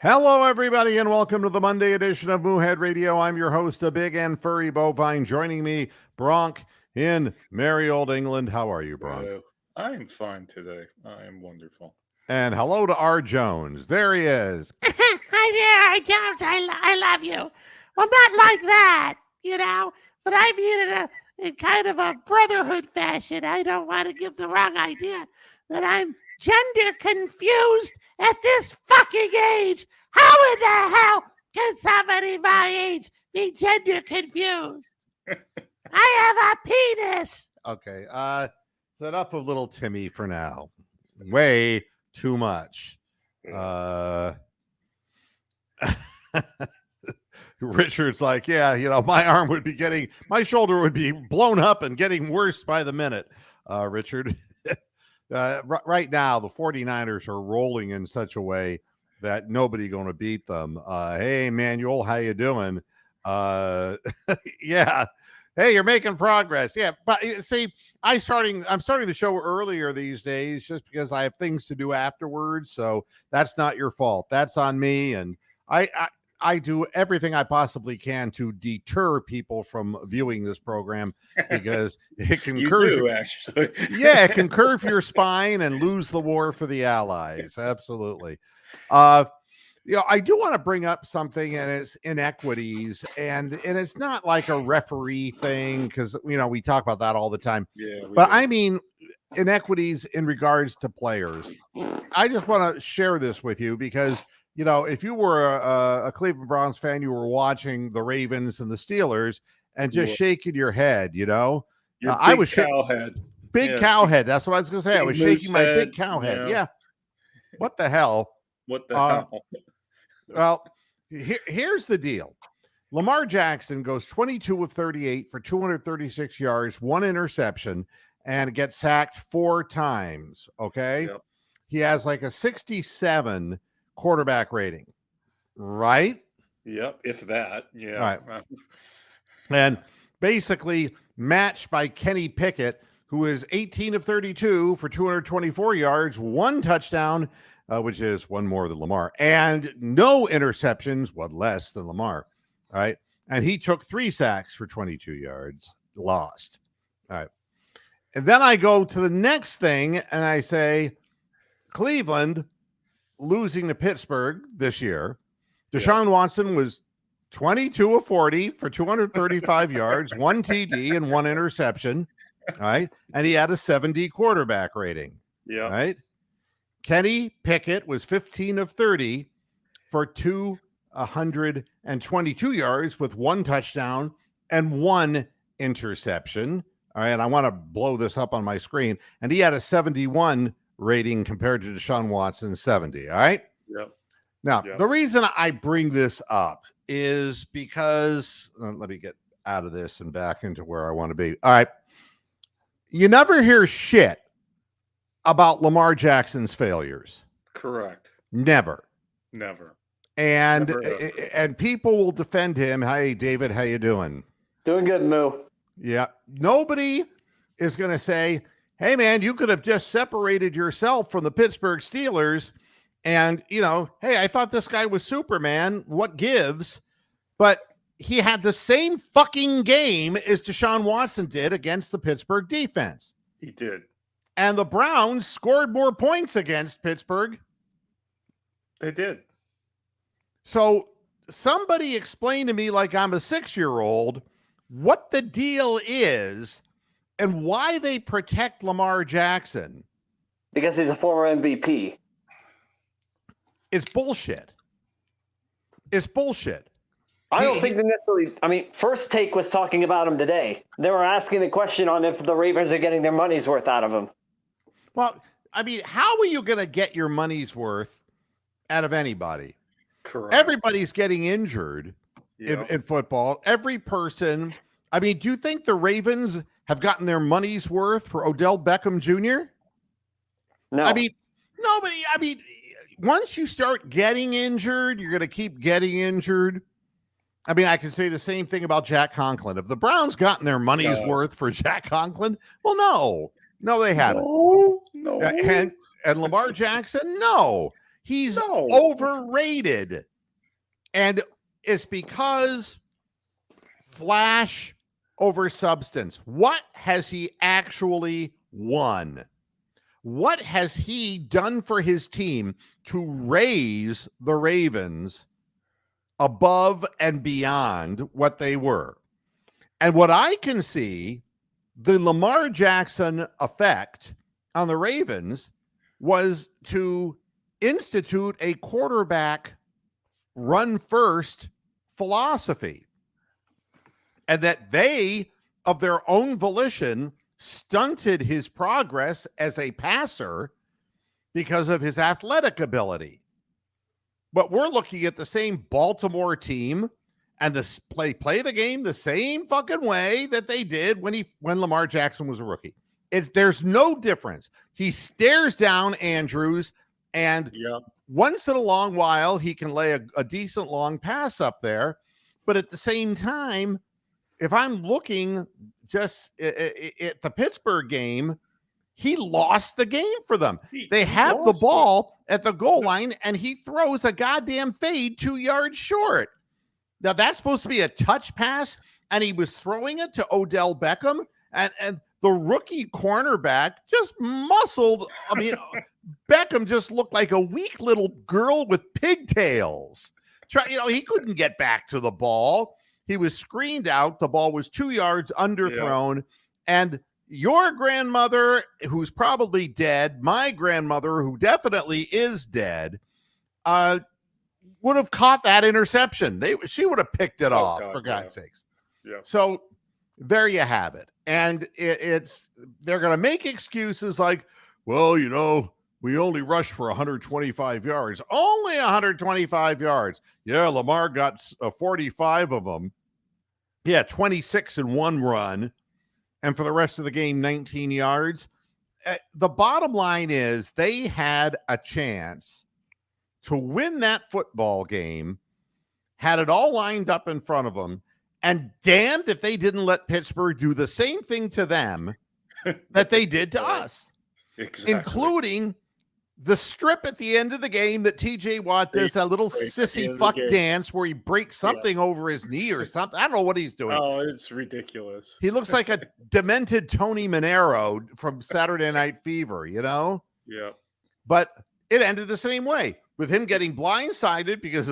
Hello, everybody, and welcome to the Monday edition of Moohead Radio. I'm your host, a big and furry bovine. Joining me, Bronk in merry old England. How are you, Bronk? I'm fine today. I am wonderful. And hello to R. Jones. There he is. Hi there, R. Jones. I love you. Well, not like that, but I mean it in kind of a brotherhood fashion. I don't want to give the wrong idea that I'm gender confused at this fucking age. How in the hell can somebody my age be gender confused? I have a penis. Okay, set up a little Timmy for now. Way too much. Richard's like, yeah, my shoulder would be blown up and getting worse by the minute. Richard, right now, the 49ers are rolling in such a way that nobody going to beat them. Hey, Manuel, how you doing? Yeah. Hey, you're making progress. Yeah, but see, I'm starting the show earlier these days just because I have things to do afterwards. So that's not your fault. That's on me. And I do everything I possibly can to deter people from viewing this program because it can actually. Yeah, it can curve your spine and lose the war for the Allies. Absolutely. I do want to bring up something, and it's inequities, and it's not like a referee thing because we talk about that all the time. Yeah, but I mean inequities in regards to players. I just want to share this with you because if you were a Cleveland Browns fan, you were watching the Ravens and the Steelers and just shaking your head. I was cow head. Big cow head. That's what I was going to say. I was shaking my big cow head. Yeah. What the hell? What the hell? Well, here's the deal. Lamar Jackson goes 22 of 38 for 236 yards, 1 interception, and gets sacked 4 times. Okay. Yep. He has like a 67 quarterback rating, right? Yep. If that. Yeah. Right. And basically matched by Kenny Pickett, who is 18 of 32 for 224 yards, 1 touchdown, which is 1 more than Lamar, and no interceptions, 1 less than Lamar. All right. And he took 3 sacks for 22 yards, lost. All right. And then I go to the next thing and I say, Cleveland losing to Pittsburgh this year. Deshaun Watson was 22 of 40 for 235 yards, 1 TD and 1 interception. All right. And he had a 70 quarterback rating. Yeah. Right. Kenny Pickett was 15 of 30 for 222 yards with 1 touchdown and 1 interception. All right. And I want to blow this up on my screen. And he had a 71 rating compared to Deshaun Watson's 70. All right. Yep. Now, the reason I bring this up is because let me get out of this and back into where I want to be. All right. You never hear shit about Lamar Jackson's failures. Correct. Never. And Never. People will defend him. Hey, David, how you doing? Doing good, Moo. Yeah. Nobody is going to say, hey, man, you could have just separated yourself from the Pittsburgh Steelers and, hey, I thought this guy was Superman. What gives? But he had the same fucking game as Deshaun Watson did against the Pittsburgh defense. He did. And the Browns scored more points against Pittsburgh. They did. So somebody explain to me, like I'm a 6-year-old, what the deal is and why they protect Lamar Jackson. Because he's a former MVP. It's bullshit. I don't think they necessarily. First Take was talking about him today. They were asking the question on if the Ravens are getting their money's worth out of him. Well, how are you going to get your money's worth out of anybody? Correct. Everybody's getting injured in football. Every person. Do you think the Ravens have gotten their money's worth for Odell Beckham Jr.? No. Nobody. Once you start getting injured, you're going to keep getting injured. I can say the same thing about Jack Conklin. Have the Browns gotten their money's worth for Jack Conklin? Well, no, they haven't. No. And Lamar Jackson, no. He's No. overrated. And it's because flash over substance. What has he actually won? What has he done for his team to raise the Ravens above and beyond what they were? And what I can see, the Lamar Jackson effect on the Ravens was to institute a quarterback run first philosophy, and that they, of their own volition, stunted his progress as a passer because of his athletic ability. But we're looking at the same Baltimore team and the play the game the same fucking way that they did when Lamar Jackson was a rookie. There's no difference. He stares down Andrews, and once in a long while he can lay a decent long pass up there. But at the same time, if I'm looking just at the Pittsburgh game, he lost the game for them. They have the ball at the goal line, and he throws a goddamn fade 2 yards short. Now, that's supposed to be a touch pass, and he was throwing it to Odell Beckham, and the rookie cornerback just muscled. I mean, Beckham just looked like a weak little girl with pigtails. He couldn't get back to the ball. He was screened out. The ball was 2 yards underthrown. And your grandmother, who's probably dead, my grandmother, who definitely is dead, would have caught that interception. She would have picked it off, for God's sakes. Yeah. So there you have it. And they're going to make excuses like, well, we only rushed for 125 yards. Only 125 yards. Yeah, Lamar got 45 of them. Yeah, 26 in one run. And for the rest of the game, 19 yards. The bottom line is they had a chance to win that football game, had it all lined up in front of them, and damned if they didn't let Pittsburgh do the same thing to them that they did to us, including the strip at the end of the game that TJ Watt does, that little sissy fuck dance where he breaks something over his knee or something. I don't know what he's doing. Oh, it's ridiculous. He looks like a demented Tony Manero from Saturday Night Fever, Yeah. But it ended the same way, with him getting blindsided because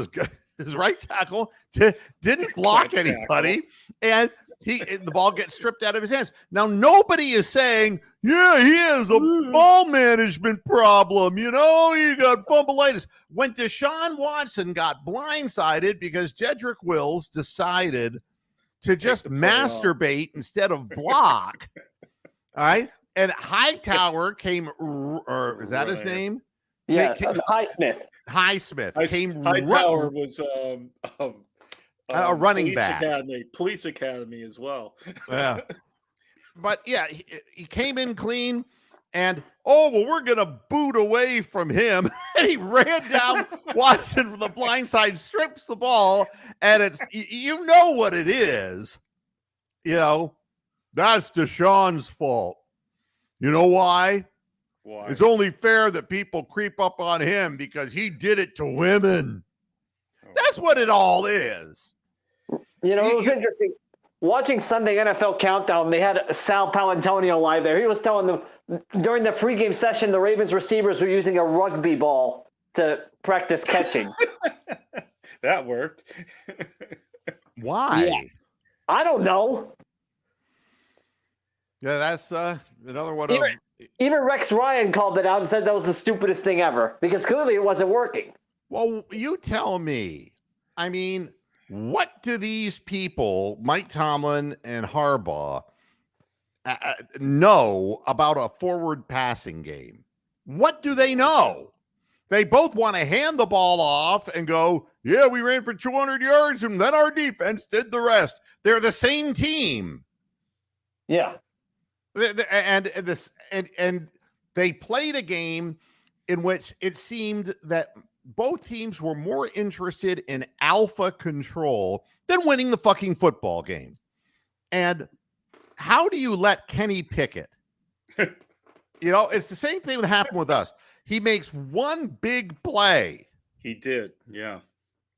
his right tackle didn't block anybody, and the ball gets stripped out of his hands. Now, nobody is saying, yeah, he has a ball management problem. He got fumbleitis. When Deshaun Watson got blindsided because Jedrick Wills decided to just masturbate instead of block, all right? And Hightower came, or is that his name? Yeah, Highsmith. Hightower was a running back. Police Academy as well. Yeah. But yeah, he came in clean, and we're gonna boot away from him. And he ran down Watson from the blind side, strips the ball, and it's what it is. That's Deshaun's fault. You know why? Why? It's only fair that people creep up on him because he did it to women. That's what it all is. It was interesting. Watching Sunday NFL Countdown, they had Sal Palantonio live there. He was telling them during the pregame session, the Ravens receivers were using a rugby ball to practice catching. That worked. Why? Yeah. I don't know. Yeah, that's another one. Even Rex Ryan called it out and said that was the stupidest thing ever because clearly it wasn't working. Well, you tell me. I mean, what do these people, Mike Tomlin and Harbaugh, know about a forward passing game? What do they know? They both want to hand the ball off and go, yeah, we ran for 200 yards and then our defense did the rest. They're the same team. Yeah. And they played a game in which it seemed that both teams were more interested in alpha control than winning the fucking football game. And how do you let Kenny Pickett? It's the same thing that happened with us. He makes one big play, He did, yeah.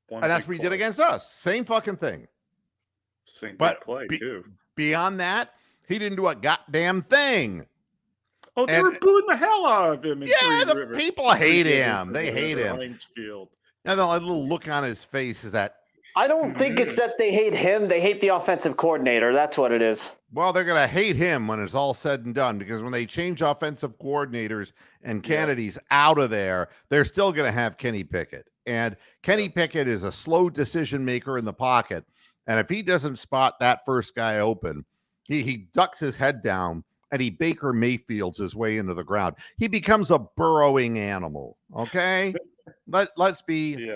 One and that's big what he did play. against us. Same fucking thing. Same But big play too. beyond that, he didn't do a goddamn thing. Oh, they and- were booing the hell out of him. In Yeah, Three the Rivers. people hate Three him. Rivers or They hate whatever, him. Heinz Field. And the little look on his face is that, I don't think it's that they hate him. They hate the offensive coordinator. That's what it is. well, they're going to hate him when it's all said and done, because when they change offensive coordinators and Kennedy's out of there, they're still going to have Kenny Pickett. And Kenny Pickett is a slow decision maker in the pocket. And if he doesn't spot that first guy open, he ducks his head down and he Baker Mayfields his way into the ground. He becomes a burrowing animal. Okay. Let's be,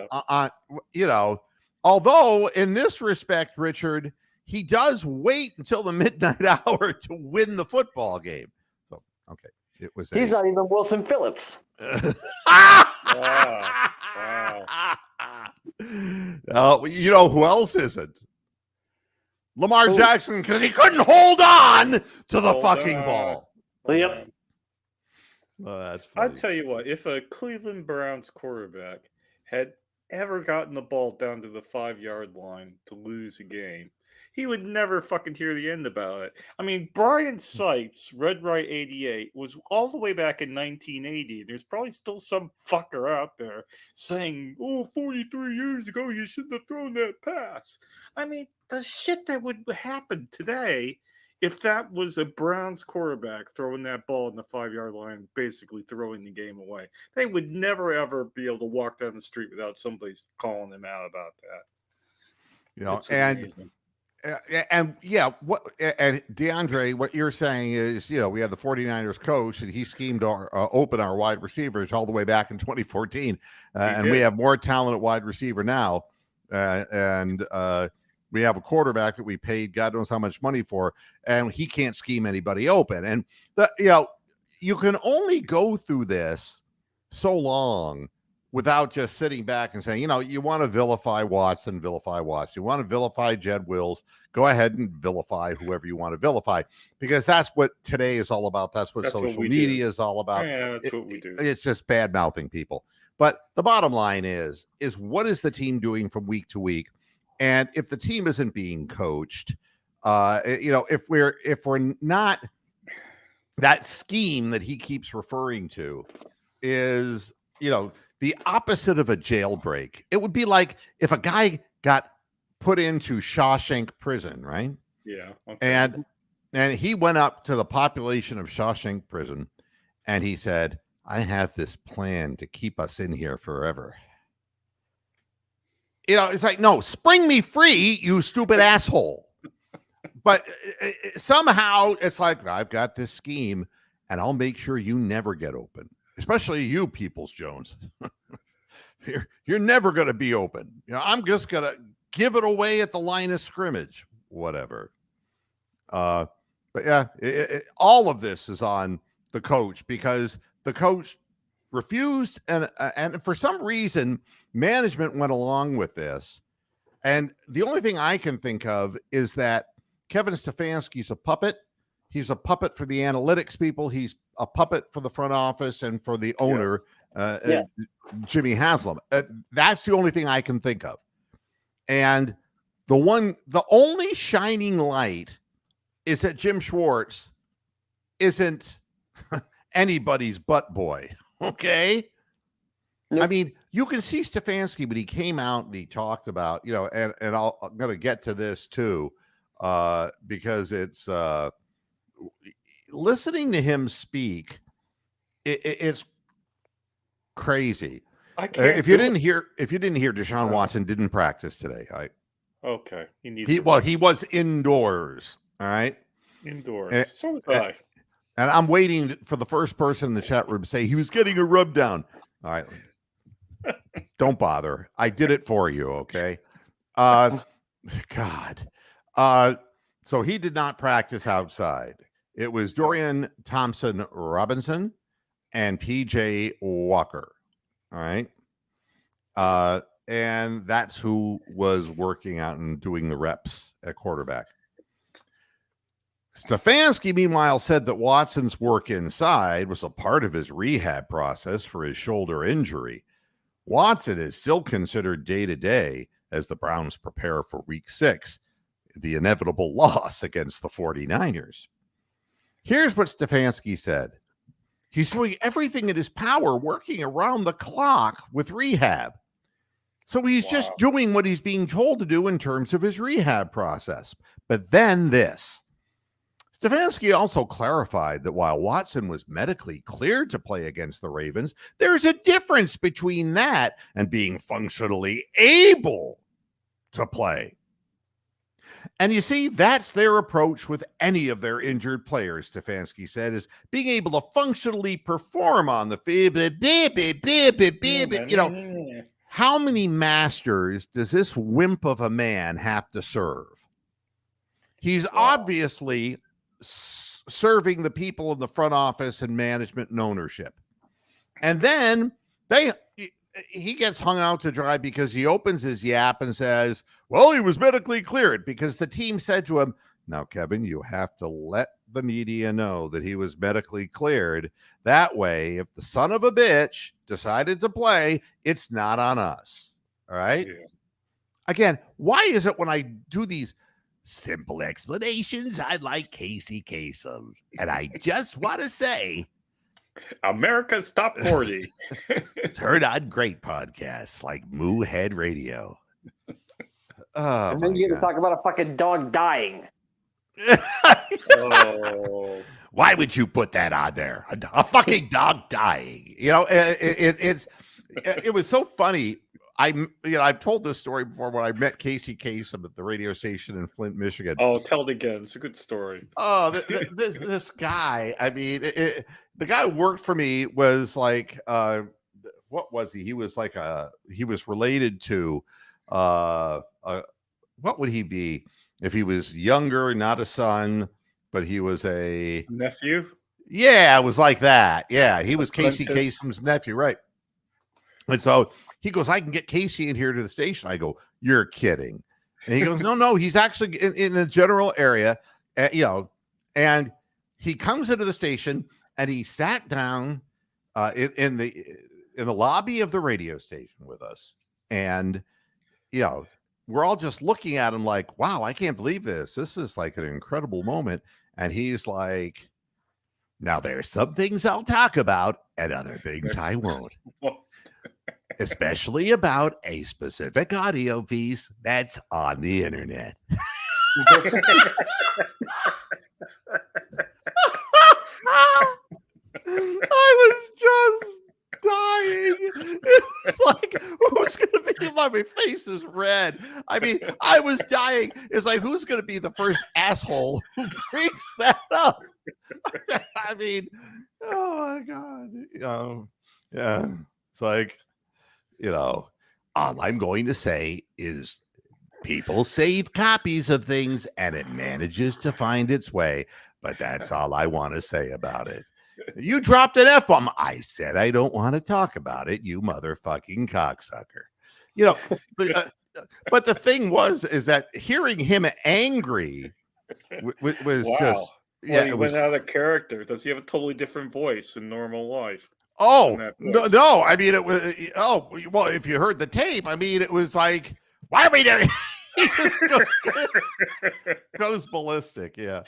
although in this respect, Richard, he does wait until the midnight hour to win the football game. So, okay. He's not even Wilson Phillips. Oh, you know who else isn't? Lamar Jackson, because he couldn't hold on to the fucking ball. Yep. Well, that's funny. I'll tell you what, if a Cleveland Browns quarterback had ever gotten the ball down to the 5-yard line to lose a game, he would never fucking hear the end about it. I mean, Brian Sykes, Red Right 88, was all the way back in 1980. There's probably still some fucker out there saying, 43 years ago, you shouldn't have thrown that pass. I mean, the shit that would happen today if that was a Browns quarterback throwing that ball in the 5-yard line, basically throwing the game away. They would never, ever be able to walk down the street without somebody calling them out about that. You know, It's amazing. And DeAndre, what you're saying is, we had the 49ers coach and he schemed open our wide receivers all the way back in 2014. And we have more talent at wide receiver now. And we have a quarterback that we paid God knows how much money for, and he can't scheme anybody open. And you can only go through this so long without just sitting back and saying, you want to vilify Watson, vilify Watson. You want to vilify Jed Wills, go ahead and vilify whoever you want to vilify, because that's what today is all about. That's what social media is all about. Yeah, that's what we do. It's just bad mouthing people. But the bottom line is what is the team doing from week to week? And if the team isn't being coached, if we're not, that scheme that he keeps referring to is, the opposite of a jailbreak. It would be like if a guy got put into Shawshank prison, right? Yeah. Okay. And he went up to the population of Shawshank prison and he said, I have this plan to keep us in here forever. It's like, no, spring me free, you stupid asshole. But somehow it's like, I've got this scheme and I'll make sure you never get open. Especially you, Peoples Jones. You're never going to be open. I'm just going to give it away at the line of scrimmage, whatever. But yeah, all of this is on the coach, because the coach refused, and for some reason, management went along with this. And the only thing I can think of is that Kevin Stefanski's a puppet. He's a puppet for the analytics people. He's a puppet for the front office and for the owner, Jimmy Haslam. That's the only thing I can think of. And the only shining light is that Jim Schwartz isn't anybody's butt boy. Okay. Nope. I mean, you can see Stefanski, but he came out and he talked about, and I'm going to get to this too, because it's, listening to him speak, it's crazy. If you didn't hear, Deshaun Watson didn't practice today. Okay. He was indoors. All right. Indoors. So was I. And I'm waiting for the first person in the chat room to say he was getting a rub down. All right. Don't bother. I did it for you. Okay. God. So he did not practice outside. It was Dorian Thompson Robinson and PJ Walker. All right. And that's who was working out and doing the reps at quarterback. Stefanski, meanwhile, said that Watson's work inside was a part of his rehab process for his shoulder injury. Watson is still considered day-to-day as the Browns prepare for Week 6, the inevitable loss against the 49ers. Here's what Stefanski said. He's doing everything in his power, working around the clock with rehab. So he's just doing what he's being told to do in terms of his rehab process. But then this. Stefanski also clarified that while Watson was medically cleared to play against the Ravens, there's a difference between that and being functionally able to play. And you see, that's their approach with any of their injured players, Stefanski said, is being able to functionally perform on the field. You know, how many masters does this wimp of a man have to serve? He's obviously serving the people in the front office and management and ownership. And then he gets hung out to dry because he opens his yap and says, well, he was medically cleared because the team said to him, now, Kevin, you have to let the media know that he was medically cleared. That way, if the son of a bitch decided to play, it's not on us. All right. Yeah. Again, why is it when I do these simple explanations, I like Casey Kasem? And I just want to say, America's Top 40. It's heard on great podcasts like Moo Head Radio. Oh, and then you get to talk about a fucking dog dying. Why would you put that on there? A fucking dog dying. You know, it was so funny. I've told this story before when I met Casey Kasem at the radio station in Flint, Michigan. Oh, tell it again. It's a good story. Oh, this guy. I mean, the guy who worked for me was like, what was he? He was like he was related to, what would he be if he was younger, not a son, but he was a nephew? Yeah, it was like that. Yeah, he was Casey Kasem's nephew, right? And so he goes, I can get Casey in here to the station. I go, you're kidding. And he goes, no, he's actually in the general area, and he comes into the station and he sat down in the lobby of the radio station with us. And, we're all just looking at him like, wow, I can't believe this. This is like an incredible moment. And he's like, now there's some things I'll talk about and other things I won't. Especially about a specific audio piece that's on the internet. I was just dying. It was like, who's going to be? My face is red. I mean, I was dying. It's like, who's going to be the first asshole who brings that up? I mean, oh my God. Yeah. It's like, all I'm going to say is people save copies of things and it manages to find its way. But that's all I want to say about it. You dropped an F-bomb. I said I don't want to talk about it, you motherfucking cocksucker. But the thing is that hearing him angry was just... Yeah, he went out of character. Does he have a totally different voice in normal life? Oh, no. I mean, it was, well, if you heard the tape, I mean, it was like, why are we doing? He just goes ballistic. Yeah.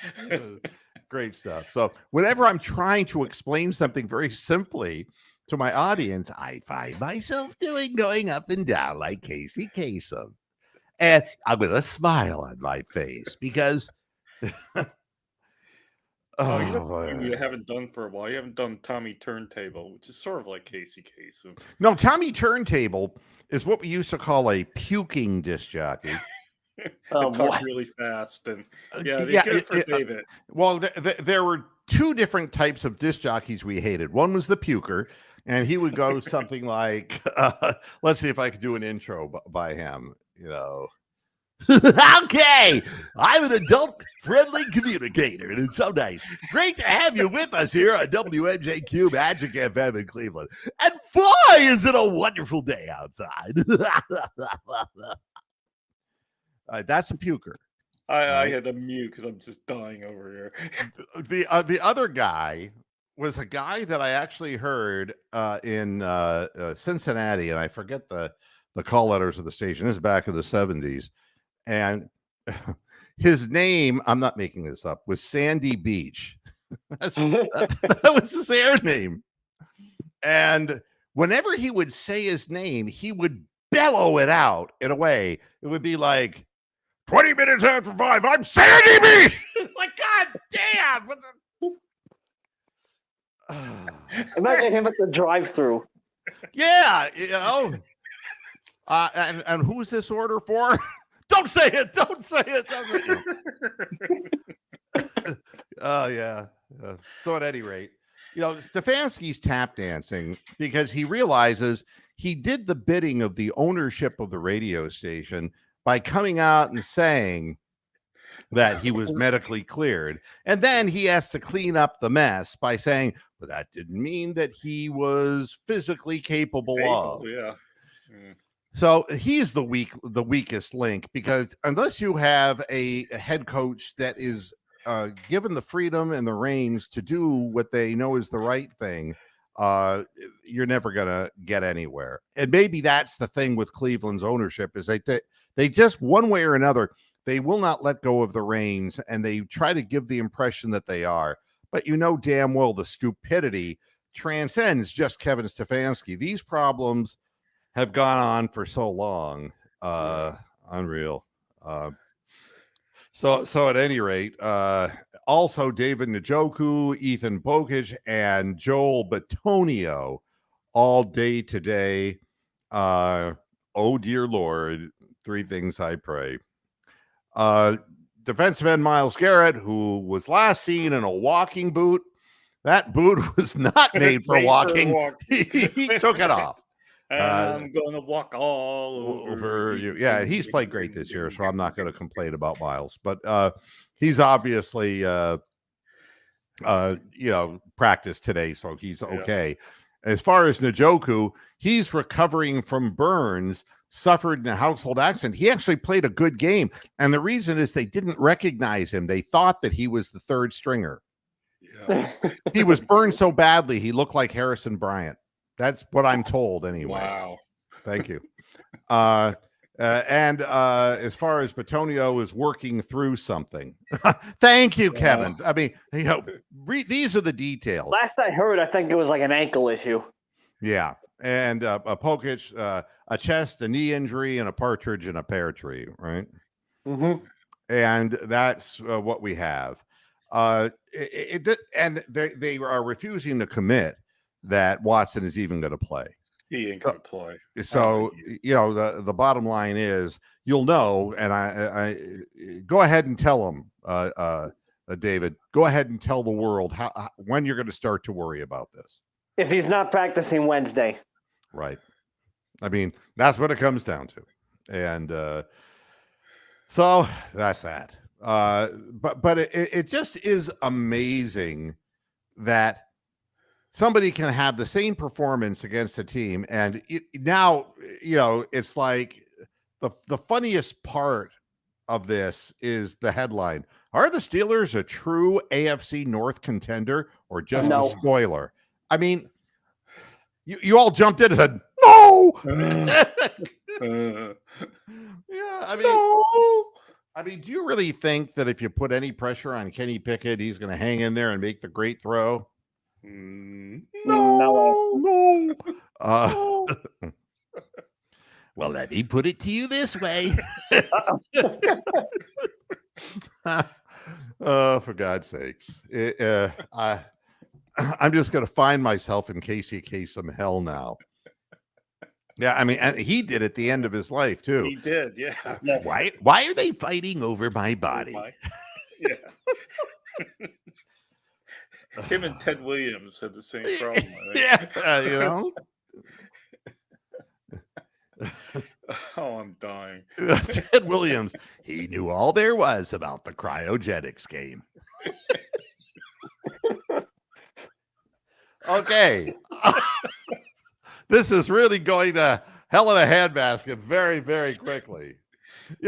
Great stuff. So whenever I'm trying to explain something very simply to my audience, I find myself going up and down like Casey Kasem. And I'm with a smile on my face because... You haven't done for a while. You haven't done Tommy Turntable, which is sort of like Casey Kasem. No, Tommy Turntable is what we used to call a puking disc jockey. Talk really fast and good for David. Well, there were two different types of disc jockeys we hated. One was the puker, and he would go something like, let's see if I could do an intro by him. Okay, I'm an adult-friendly communicator, and it's so nice. Great to have you with us here on WMJQ Magic FM in Cleveland. And boy, is it a wonderful day outside. That's a puker. I had to mute because I'm just dying over here. The other guy was a guy that I actually heard in Cincinnati, and I forget the call letters of the station. This is back in the 70s, and his name, I'm not making this up, was Sandy Beach. That was his air name. And whenever he would say his name, he would bellow it out in a way. It would be like, 20 minutes after 5, I'm Sandy Beach. Like, God damn. What the... Imagine him at the drive-through. Yeah, you know. And who's this order for? Don't say it. Don't say it. Don't say it. Oh, yeah. So at any rate, you know, Stefanski's tap dancing because he realizes he did the bidding of the ownership of the radio station by coming out and saying that he was medically cleared. And then he has to clean up the mess by saying, well, that didn't mean that he was physically capable of. Yeah. So he's the weakest link, because unless you have a head coach that is given the freedom and the reins to do what they know is the right thing, you're never going to get anywhere. And maybe that's the thing with Cleveland's ownership, is they just, one way or another, they will not let go of the reins, and they try to give the impression that they are. But you know damn well the stupidity transcends just Kevin Stefanski. These problems have gone on for so long. Unreal. So at any rate, also David Njoku, Ethan Bokic, and Joel Bitonio all day today. Oh dear Lord, three things I pray. Defensive end Myles Garrett, who was last seen in a walking boot. That boot was not made for walking. He took it off. I'm gonna walk all over you. Yeah, he's played great this year, so I'm not going to complain about Myles. But he's obviously, practiced today, so he's okay. Yeah. As far as Njoku, he's recovering from burns suffered in a household accident. He actually played a good game, and the reason is they didn't recognize him. They thought that he was the third stringer. Yeah. He was burned so badly he looked like Harrison Bryant. That's what I'm told anyway. Wow. Thank you. And as far as Bitonio is working through something. Thank you, Kevin. I mean, these are the details. Last I heard, I think it was like an ankle issue. Yeah. And a Pokic, a chest, a knee injury, and a partridge in a pear tree, right? Mm-hmm. And that's what we have. And they are refusing to commit that Watson is even going to play. He ain't going to play. So, the bottom line is, you'll know, and I go ahead and tell them, David, go ahead and tell the world when you're going to start to worry about this. If he's not practicing Wednesday. Right. I mean, that's what it comes down to. And so that's that. But it just is amazing that somebody can have the same performance against a team, and now it's like the funniest part of this is the headline: are the Steelers a true AFC North contender or just a spoiler? I mean, you all jumped in and said no. Yeah, I mean, no. I mean, do you really think that if you put any pressure on Kenny Pickett, he's going to hang in there and make the great throw? No. Well, let me put it to you this way. Oh, for God's sakes. I'm just going to find myself in Casey Kasem hell now. Yeah, I mean, and he did at the end of his life, too. He did, yeah. Why are they fighting over my body? Yeah. Him and Ted Williams had the same problem. Yeah, Oh, I'm dying. Ted Williams, he knew all there was about the cryogenics game. Okay. This is really going to hell in a handbasket very, very quickly.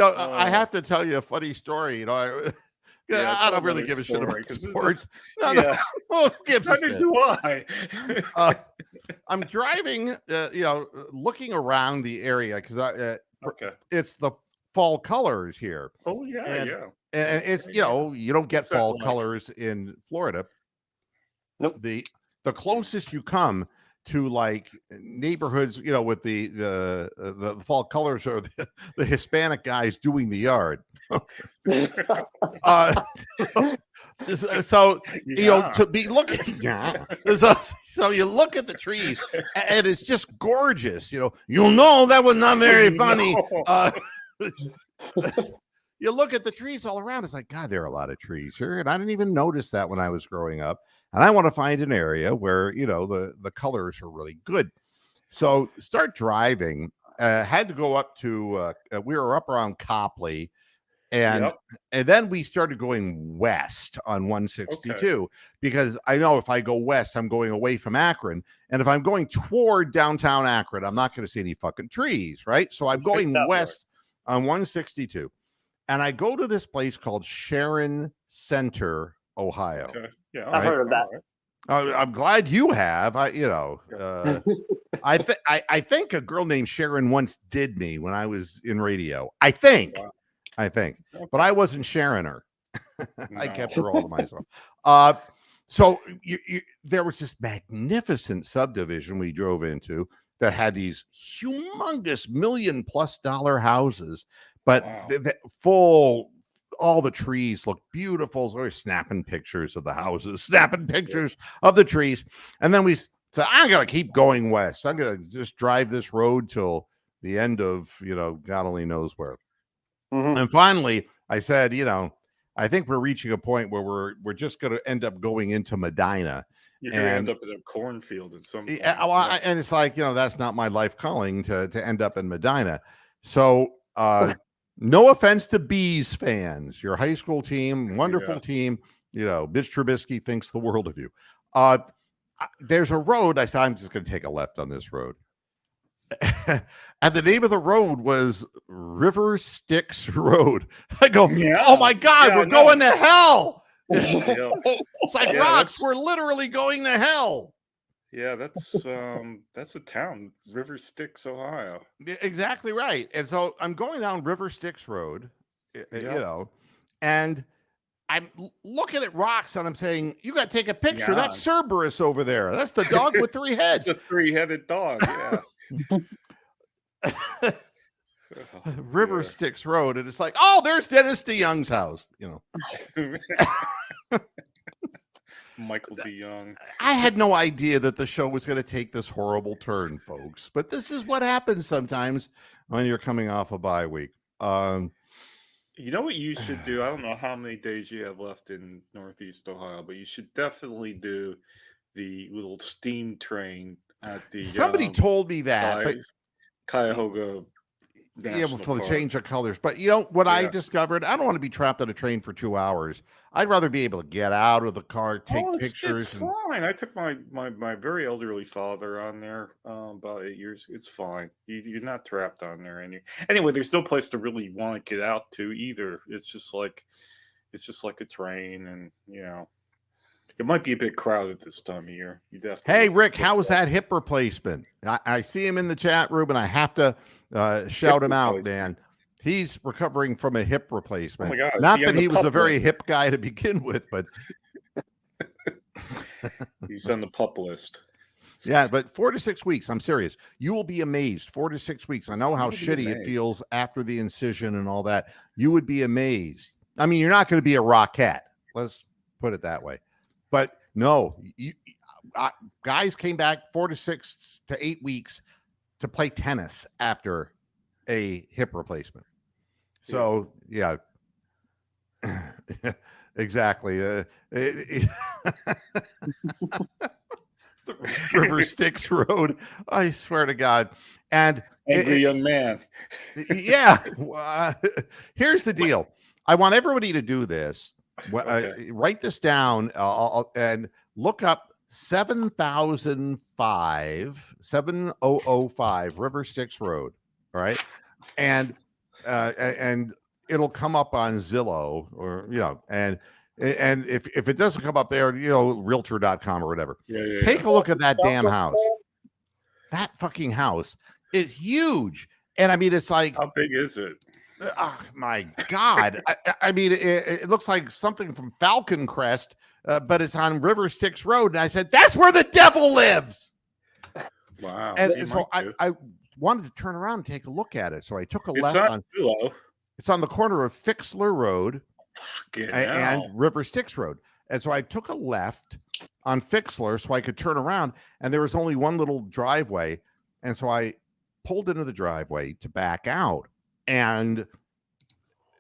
I have to tell you a funny story. I don't really give a shit about sports. Yeah, Who gives a neither shit? do I. I'm driving, looking around the area because Okay. it's the fall colors here. Oh yeah, And- yeah. And it's, Yeah. you don't get What's that fall like? colors in Florida. Nope. The closest you come to like neighborhoods, with the fall colors are the Hispanic guys doing the yard. So to be looking, so you look at the trees and it's just gorgeous. You'll know that was not very funny. You look at the trees all around. It's like, God, there are a lot of trees here, and I didn't even notice that when I was growing up. And I want to find an area where the colors are really good. So start driving. Had to go up to. We were up around Copley. And then we started going west on 162 because I know if I go west, I'm going away from Akron. And if I'm going toward downtown Akron, I'm not going to see any fucking trees, right? So I'm going west on 162. And I go to this place called Sharon Center, Ohio. Okay. Yeah, I've heard of that. I'm glad you have. I think a girl named Sharon once did me when I was in radio. I think. Wow. But I wasn't sharing her. I No. kept her all to myself. So there was this magnificent subdivision we drove into that had these humongous $1 million+ houses, but full. All the trees look beautiful. So we're snapping pictures of the houses, snapping pictures of the trees, and then we said, "I'm gonna keep going west. I'm gonna just drive this road till the end of God only knows where." Mhm. And finally, I said, I think we're reaching a point where we're just going to end up going into Medina. You're going to end up in a cornfield at some point. And it's like, that's not my life calling to end up in Medina. So no offense to Bees fans, your high school team, wonderful team. Mitch Trubisky thinks the world of you. There's a road. I said, I'm just going to take a left on this road. And the name of the road was River Styx Road. I go, oh my God, we're going to hell. It's like rocks. We're literally going to hell. Yeah, that's a town, River Styx, Ohio. Exactly right. And so I'm going down River Styx Road, and I'm looking at rocks and I'm saying, you got to take a picture. That's Cerberus over there. That's the dog with 3 heads. It's a 3-headed dog. Yeah. River Styx Road, and it's like, oh, there's Dennis DeYoung's house. Michael DeYoung. I had no idea that the show was going to take this horrible turn, folks. But this is what happens sometimes when you're coming off a bye week. You know what you should do? I don't know how many days you have left in Northeast Ohio, but you should definitely do the little steam train at the. Somebody told me that, but Cuyahoga. For the change of colors. But what I discovered, I don't want to be trapped on a train for 2 hours. I'd rather be able to get out of the car, take pictures. It's fine. I took my very elderly father on there about 8 years. It's fine. You're not trapped on there anyway. There's no place to really want to get out to either. It's just like a train, and it might be a bit crowded this time of year. You definitely. Hey, Rick, how was that hip replacement? I see him in the chat room, and I have to shout him out, man. He's recovering from a hip replacement. Oh my God, not that he was a very hip guy to begin with, but he's on the pup list. Yeah, but 4 to 6 weeks. I'm serious. You will be amazed. 4 to 6 weeks. I know how shitty it feels after the incision and all that. You would be amazed. I mean, you're not going to be a rockette. Let's put it that way. But no, guys came back 4 to 6 to 8 weeks to play tennis after a hip replacement. So, yeah. Exactly. River Styx Road. I swear to God. And angry young man. Yeah. Here's the deal. I want everybody to do this. Write this down and look up 7005 River Styx Road. All right. And and it'll come up on Zillow or and if it doesn't come up there, realtor.com or whatever. Yeah. Take a look at that damn house. That fucking house is huge. And I mean, it's like, How big is it? oh my God. I mean, it looks like something from Falcon Crest, but it's on River Styx Road. And I said, that's where the devil lives. Wow. And so I wanted to turn around and take a look at it. So I took a It's left on Zillow. It's on the corner of Fixler Road Fucking and hell. River Styx Road. And so I took a left on Fixler so I could turn around, and there was only one little driveway. And so I pulled into the driveway to back out. And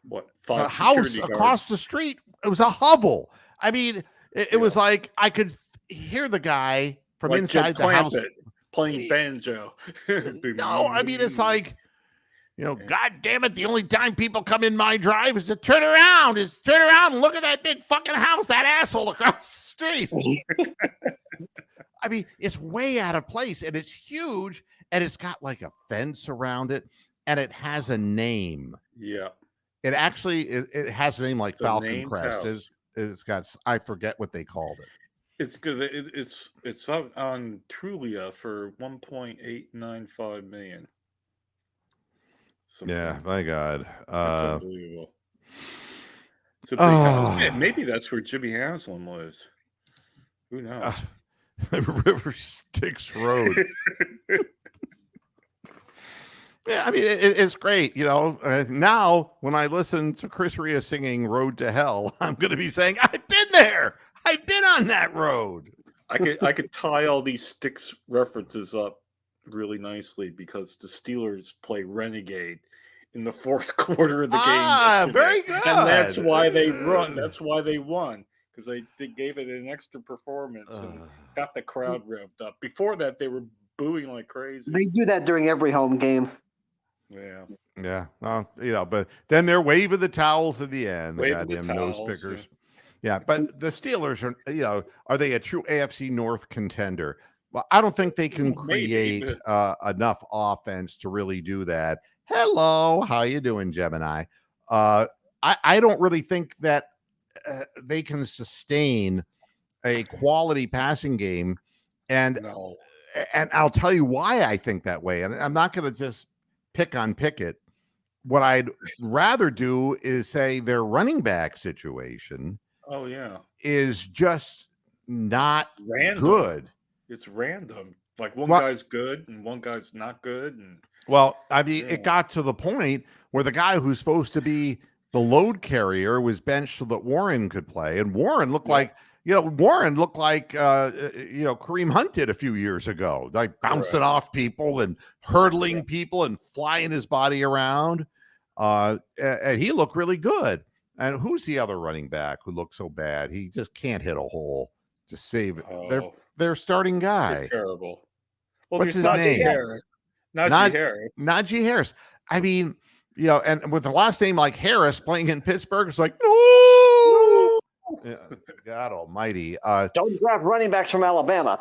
What? the house across the street, it was a hovel. I mean, it was like I could hear the guy from like inside the house playing banjo. No, I mean, it's like, God damn it, the only time people come in my drive is to turn around and look at that big fucking house, that asshole across the street. I mean, it's way out of place, and it's huge, and it's got like a fence around it, and it has a name. Yeah. It actually, it has a name like Falcon Crest. House. It's got, I forget what they called it. It's good. It's up on Trulia for $1.895 million. Yeah, my God. That's unbelievable. It's a big house. Yeah, maybe that's where Jimmy Haslam lives. Who knows? River Styx Road. Yeah, I mean, it's great. Now when I listen to Chris Rea singing Road to Hell, I'm going to be saying, I've been there. I've been on that road. I could tie all these Styx references up really nicely because the Steelers play Renegade in the fourth quarter of the game. Yesterday. Very good. And that's why they run. That's why they won, because they gave it an extra performance and got the crowd revved up. Before that, they were booing like crazy. They do that during every home game. Yeah. Yeah. But then they're waving the towels at the end. They got Waving them the nose towels, pickers. Yeah, but the Steelers are they a true AFC North contender? Well, I don't think they can create enough offense to really do that. Hello, how you doing, Gemini? I don't really think that they can sustain a quality passing game, and I'll tell you why I think that way. And I'm not going to just pick on Pickett. What I'd rather do is say their running back situation. Oh yeah, is just not random. Good. It's random. Like one guy's good and one guy's not good. And I mean, it got to the point where the guy who's supposed to be the load carrier was benched so that Warren could play, and Warren looked like Kareem Hunt did a few years ago, like bouncing off people and hurdling people and flying his body around. And he looked really good. And who's the other running back who looks so bad? He just can't hit a hole to save it. Their starting guy. They're terrible. Well, what's his name? Najee Harris. I mean, and with the last name like Harris playing in Pittsburgh, it's like, no. God almighty. Don't draft running backs from Alabama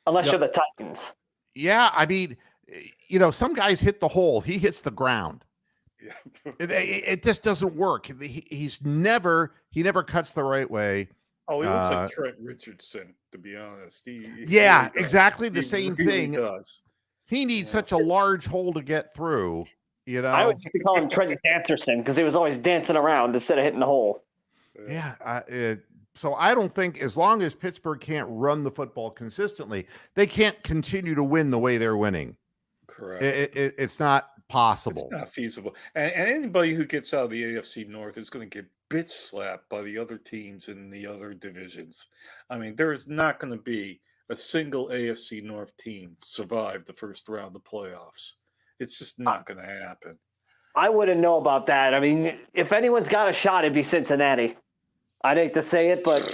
unless you're the Titans. Yeah, I mean, some guys hit the hole. He hits the ground. It just doesn't work. He never cuts the right way. Oh, he looks like Trent Richardson, to be honest. Exactly the same thing. Does. He needs such a large hole to get through. I would just call him Trent Dancerson because he was always dancing around instead of hitting the hole. Yeah. So I don't think, as long as Pittsburgh can't run the football consistently, they can't continue to win the way they're winning. Correct. It's not possible. It's not feasible. And anybody who gets out of the AFC North is going to get bitch slapped by the other teams in the other divisions. I mean, there is not going to be a single AFC North team survive the first round of playoffs. It's just not going to happen. I wouldn't know about that. I mean, if anyone's got a shot, it'd be Cincinnati. I'd hate to say it, but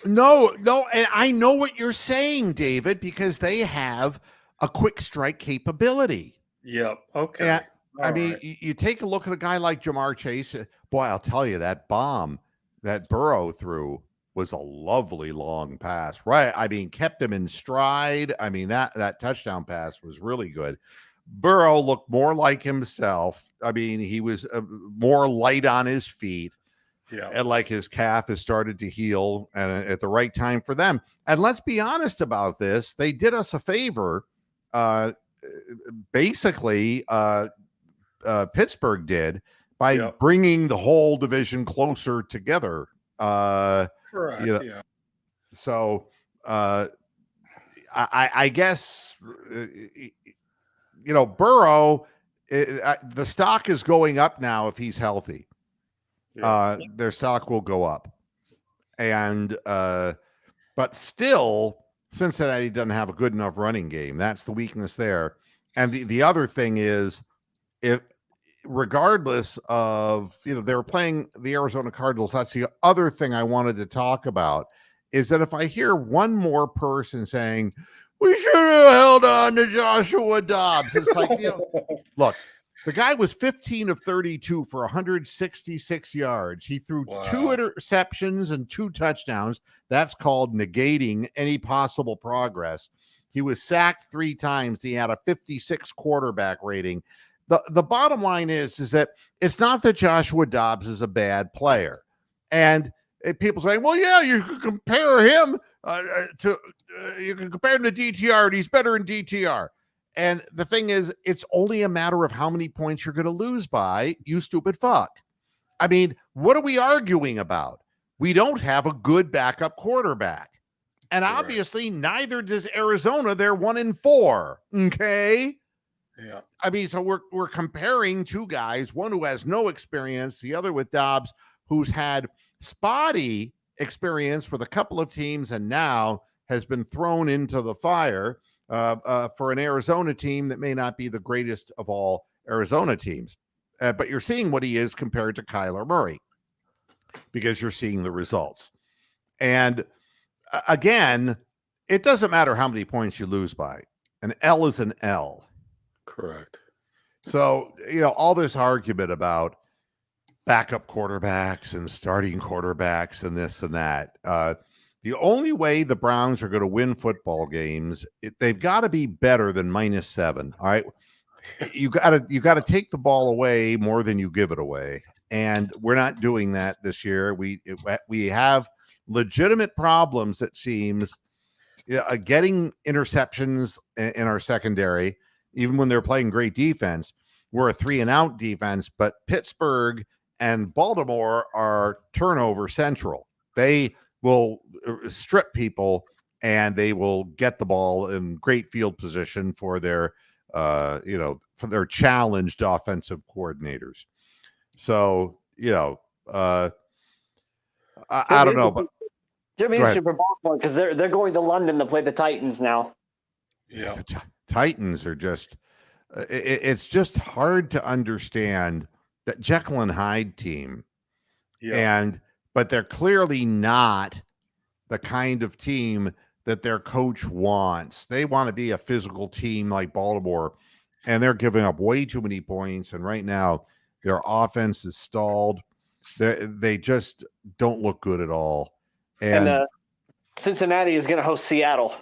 no, and I know what you're saying, David, because they have a quick strike capability. Yep. Okay. Yeah. I mean, you take a look at a guy like Jamar Chase. Boy, I'll tell you, that bomb that Burrow threw was a lovely long pass, right? I mean, kept him in stride. I mean, that touchdown pass was really good. Burrow looked more like himself. I mean, he was more light on his feet. Yeah. And like his calf has started to heal and at the right time for them. And let's be honest about this. They did us a favor. Basically, Pittsburgh did by bringing the whole division closer together. Correct. Yeah. So I guess, Burrow, the stock is going up now if he's healthy. Their stock will go up. And but still, Cincinnati doesn't have a good enough running game. That's the weakness there. And the other thing is, if regardless of, they were playing the Arizona Cardinals, that's the other thing I wanted to talk about, is that if I hear one more person saying, we should have held on to Joshua Dobbs, it's like, look, the guy was 15 of 32 for 166 yards. He threw 2 interceptions and 2 touchdowns. That's called negating any possible progress. He was sacked 3 times. He had a 56 quarterback rating. The bottom line is that it's not that Joshua Dobbs is a bad player. And people say, well, yeah, you can compare him to DTR, and he's better in DTR. And the thing is, it's only a matter of how many points you're going to lose by, you stupid fuck. I mean, what are we arguing about? We don't have a good backup quarterback. And obviously, neither does Arizona. They're 1-4. Okay? Yeah. I mean, so we're comparing 2 guys, one who has no experience, the other with Dobbs, who's had spotty experience with a couple of teams and now has been thrown into the fire for an Arizona team that may not be the greatest of all Arizona teams. But you're seeing what he is compared to Kyler Murray because you're seeing the results. And again, it doesn't matter how many points you lose by. An L is an L. Correct. So, all this argument about backup quarterbacks and starting quarterbacks and this and that, the only way the Browns are going to win football games, they've got to be better than -7. All right. You got to take the ball away more than you give it away. And we're not doing that this year. We have legitimate problems, it seems, getting interceptions in our secondary, even when they're playing great defense. We're a 3-and-out defense, but Pittsburgh and Baltimore are turnover central. They will strip people and they will get the ball in great field position for their, for their challenged offensive coordinators. So, I don't know, but Jimmy Super Bowl because they're going to London to play the Titans now. Yeah, the Titans are just. It's just hard to understand that Jekyll and Hyde team, but they're clearly not the kind of team that their coach wants. They want to be a physical team like Baltimore, and they're giving up way too many points. And right now, their offense is stalled. They just don't look good at all. And Cincinnati is going to host Seattle.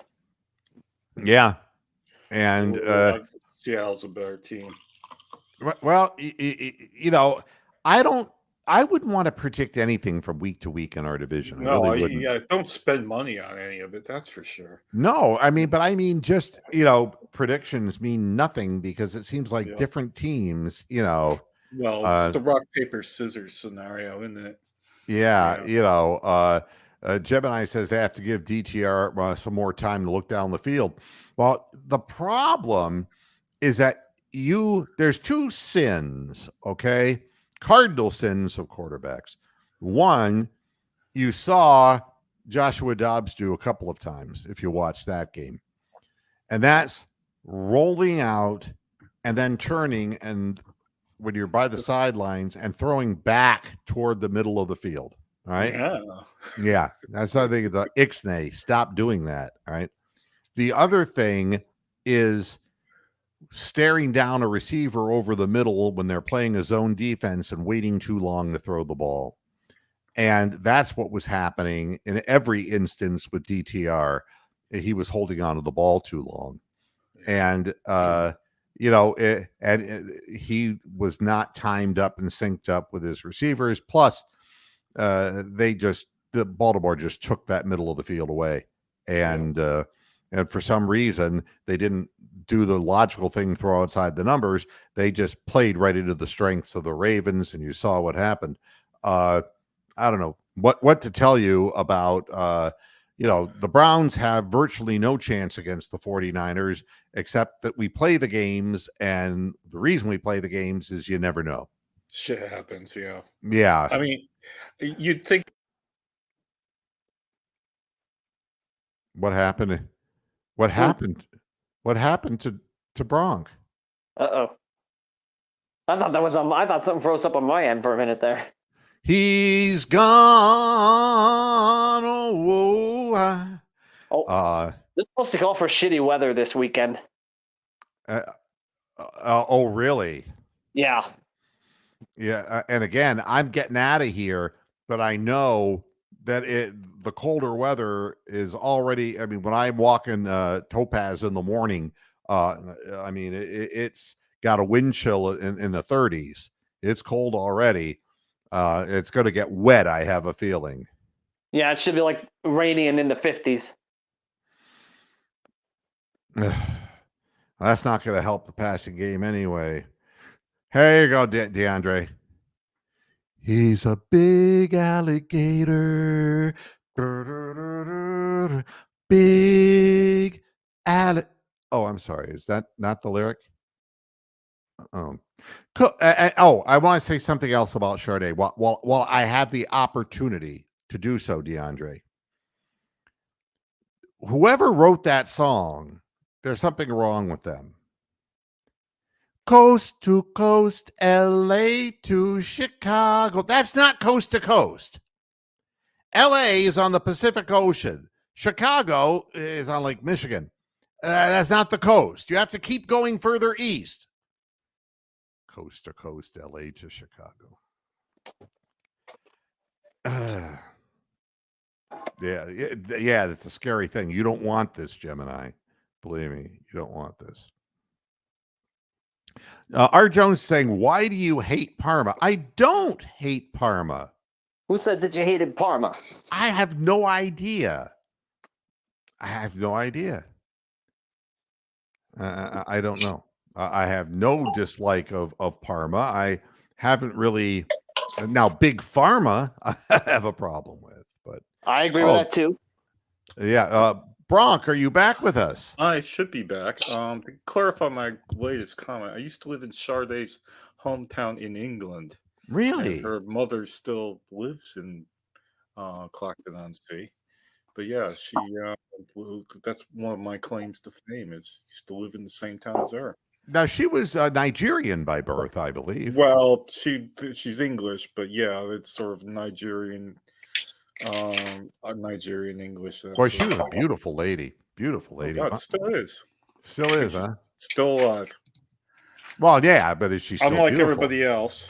Yeah, and Seattle's a better team. Well, I wouldn't want to predict anything from week to week in our division. No, don't spend money on any of it. That's for sure. No, just, predictions mean nothing because it seems like different teams, Well, it's the rock, paper, scissors scenario, isn't it? Yeah. Gemini says they have to give DTR some more time to look down the field. Well, the problem is that there's 2 sins, okay? Cardinal sins of quarterbacks. One, you saw Joshua Dobbs do a couple of times if you watch that game. And that's rolling out and then turning and when you're by the sidelines and throwing back toward the middle of the field. All right. Yeah. That's I think the Ixnay. Stop doing that. All right. The other thing is staring down a receiver over the middle when they're playing a zone defense and waiting too long to throw the ball. And that's what was happening in every instance with DTR. He was holding on to the ball too long. And, he was not timed up and synced up with his receivers. Plus, the Baltimore just took that middle of the field away, and for some reason they didn't do the logical thing, throw outside the numbers. They just played right into the strengths of the Ravens, and you saw what happened. I don't know what to tell you about. The Browns have virtually no chance against the 49ers, except that we play the games, and the reason we play the games is you never know. Shit happens, yeah. Yeah. I mean, you'd think. What happened? What happened? What happened to Bronk? I thought something froze up on my end for a minute there. He's gone. This is supposed to call for shitty weather this weekend. Oh, really? Yeah. Yeah. And again, I'm getting out of here, but I know that the colder weather is already. I mean, when I'm walking Topaz in the morning, it's got a wind chill in the 30s. It's cold already. It's going to get wet, I have a feeling. Yeah, it should be like rainy and in the 50s. That's not going to help the passing game anyway. Here you go, DeAndre. He's a big alligator. Big alligator. Oh, I'm sorry. Is that not the lyric? I want to say something else about Sade. While I have the opportunity to do so, DeAndre, whoever wrote that song, there's something wrong with them. Coast to coast, LA to Chicago. That's not coast to coast. LA is on the Pacific Ocean. Chicago is on Lake Michigan. That's not the coast. You have to keep going further east. Coast to coast, LA to Chicago. Yeah, that's a scary thing. You don't want this, Gemini. Believe me, you don't want this. R. Jones saying, why do you hate Parma? I don't hate Parma. Who said that you hated Parma? I have no idea. I don't know. I have no dislike of Parma. I haven't really. Now, Big Pharma, I have a problem with. But I agree with that too. Yeah. Bronk, are you back with us? I should be back. To clarify my latest comment, I used to live in Sade's hometown in England. Really? And her mother still lives in Clacton-on-Sea. But yeah, that's one of my claims to fame, is used to live in the same town as her. Now, she was Nigerian by birth, I believe. Well, she's English, but yeah, it's sort of Nigerian English. Boy, she was a beautiful lady. Beautiful lady. Oh God, still is. Still is, huh? Still alive. Well, yeah, but is she still unlike beautiful? Everybody else?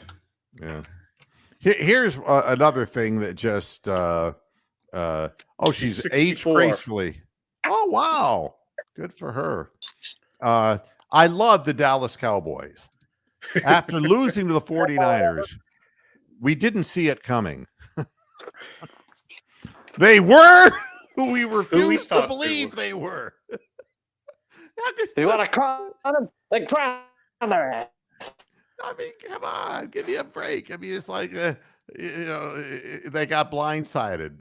Yeah. Here's another thing that just she's aged gracefully. Oh, wow. Good for her. I love the Dallas Cowboys. After losing to the 49ers, we didn't see it coming. They were who we refused to believe they were. You want to crown them? Then crown their ass. I mean, come on, give me a break. I mean, it's like, they got blindsided.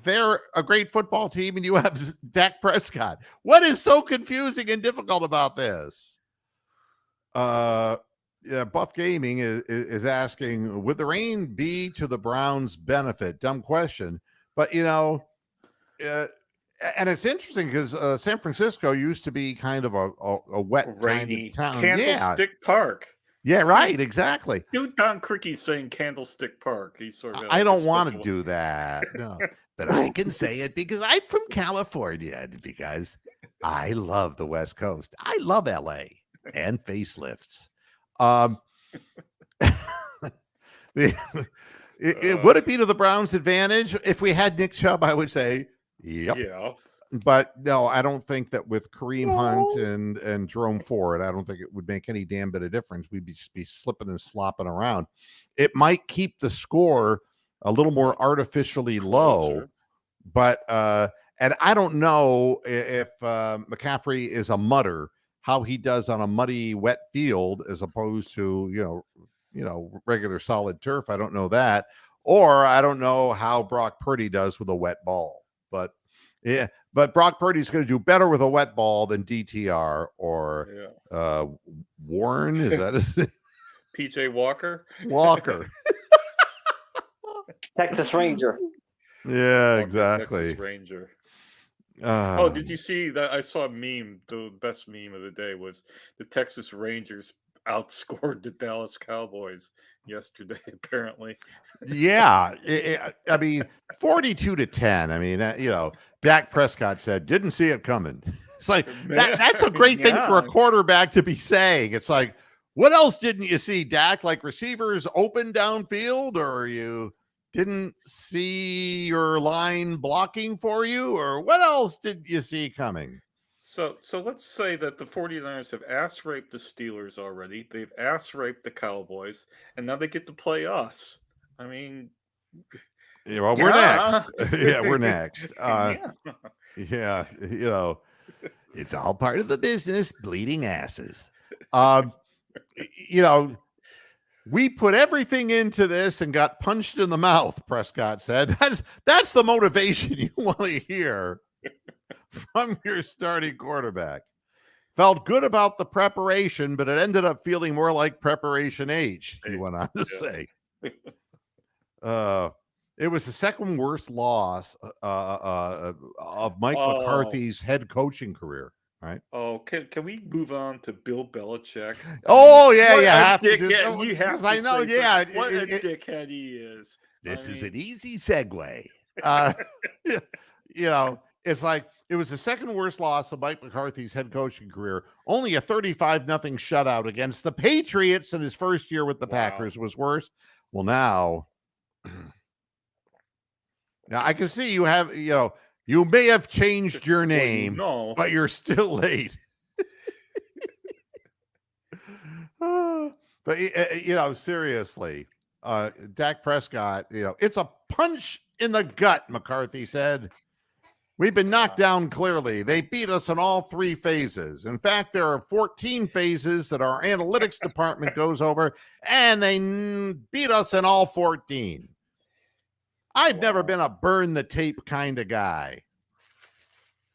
They're a great football team, and you have Dak Prescott. What is so confusing and difficult about this? Buff Gaming is asking, would the rain be to the Browns' benefit? Dumb question. But, and it's interesting because San Francisco used to be kind of a wet, rainy kind of town. Candlestick Park. Yeah, right. Exactly. Dude, Don Crickey's saying Candlestick Park. He's sort of. I don't want to do that. No, but I can say it because I'm from California. Because I love the West Coast. I love LA and facelifts. Would it be to the Browns' advantage if we had Nick Chubb? I would say, yep. Yeah. But no, I don't think that with Kareem Hunt and Jerome Ford, I don't think it would make any damn bit of difference. We'd be slipping and slopping around. It might keep the score a little more artificially low, Closer. but and I don't know if McCaffrey is a mudder, how he does on a muddy, wet field as opposed to regular solid turf. I don't know that, or I don't know how Brock Purdy does with a wet ball. But yeah, but Brock Purdy's going to do better with a wet ball than DTR or Warren. Is that his name? PJ Walker? Walker. Texas Ranger. Yeah, Walker, exactly. Texas Ranger. Oh, Did you see that? I saw a meme. The best meme of the day was the Texas Rangers outscored the Dallas Cowboys yesterday, apparently. yeah. I mean, 42-10. I mean, Dak Prescott said, didn't see it coming. It's like, that's a great thing for a quarterback to be saying. It's like, what else didn't you see, Dak? Like receivers open downfield, or you didn't see your line blocking for you, or what else did you see coming? So let's say that the 49ers have ass raped the Steelers already. They've ass raped the Cowboys, and now they get to play us. I mean, Yeah, well, we're next. Yeah, we're next. yeah. Yeah, it's all part of the business, bleeding asses. We put everything into this and got punched in the mouth, Prescott said. That's the motivation you want to hear from your starting quarterback. Felt good about the preparation, but it ended up feeling more like preparation H, he went on to say. It was the second worst loss of Mike McCarthy's head coaching career, right? Oh, can we move on to Bill Belichick? Oh, yeah, you have to do that. You have to. I know, yeah. What a dickhead he is. This is an easy segue. It's like it was the second worst loss of Mike McCarthy's head coaching career. Only a 35-0 shutout against the Patriots in his first year with the Packers was worse. Well, now I can see you have, you may have changed your name, but you're still late. But, seriously, Dak Prescott, it's a punch in the gut, McCarthy said. We've been knocked down clearly. They beat us in all 3 phases. In fact, there are 14 phases that our analytics department goes over, and they beat us in all 14. I've never been a burn the tape kind of guy.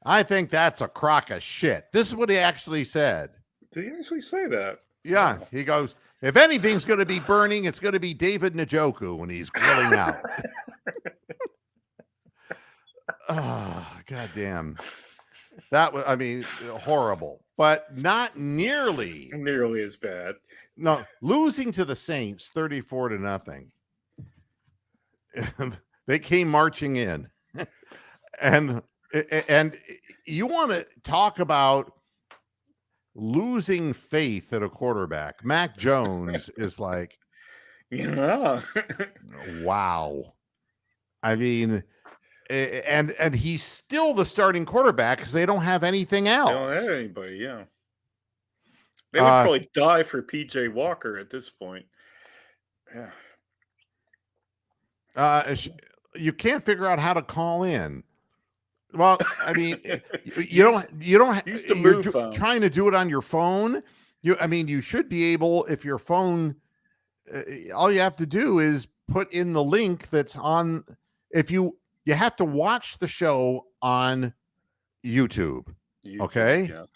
I think that's a crock of shit. This is what he actually said. Did he actually say that? Yeah. Wow. He goes, if anything's going to be burning, it's going to be David Njoku when he's grilling out. Oh, goddamn. That was, horrible, but not nearly as bad. No, losing to the Saints 34-0. They came marching in. And you want to talk about losing faith at a quarterback. Mac Jones is like, wow. I mean, and he's still the starting quarterback because they don't have anything else. They don't have anybody, yeah. They would probably die for PJ Walker at this point. Yeah. You can't figure out how to call in. Well, I mean, you don't. You're trying to do it on your phone. You should be able, if your phone, all you have to do is put in the link that's on. If you have to watch the show on YouTube, okay? Yes.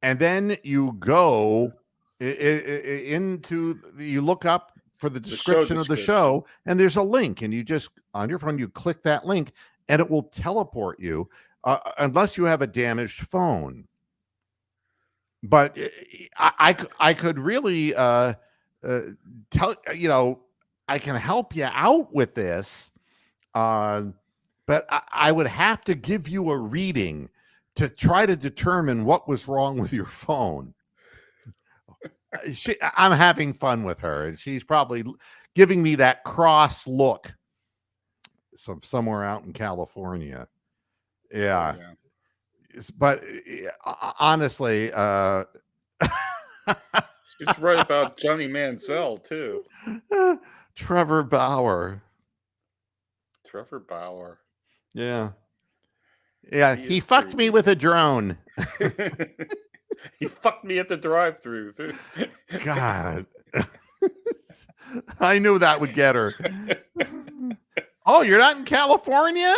And then you go you look up for the description of the show, and there's a link, and you just, on your phone, you click that link, and it will teleport you, unless you have a damaged phone. But I could really tell, I can help you out with this, but I would have to give you a reading to try to determine what was wrong with your phone. I'm having fun with her, and she's probably giving me that cross look. So somewhere out in California. Yeah. but honestly, Just right about Johnny Manziel too. Trevor Bauer. Trevor Bauer. Yeah, He he fucked me with a drone. He fucked me at the drive-through too. God, I knew that would get her. Oh, you're not in California?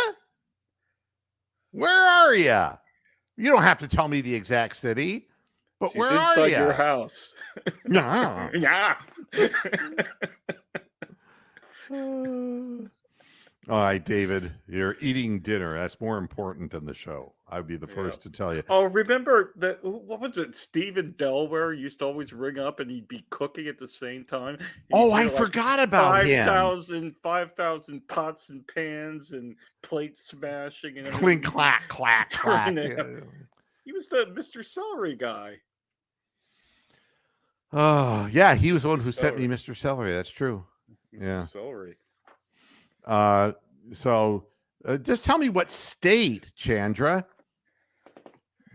Where are you? You don't have to tell me the exact city, but She's where are inside you? your house. No. Yeah. All right, David, you're eating dinner. That's more important than the show. I'd be the Yeah. first to tell you. Oh, remember that? What was it? Stephen Delaware used to always ring up and he'd be cooking at the same time. And Oh, you'd I hear, like, forgot about him. 5,000 pots and pans and plates smashing and Clink, everything. clack, clack, clack. Turning out. He was the Mr. Celery guy. Oh, yeah, he was the one who sent me Celery. Mr. Celery. That's true. Mr. Yeah. Celery. So just tell me what state, Chandra.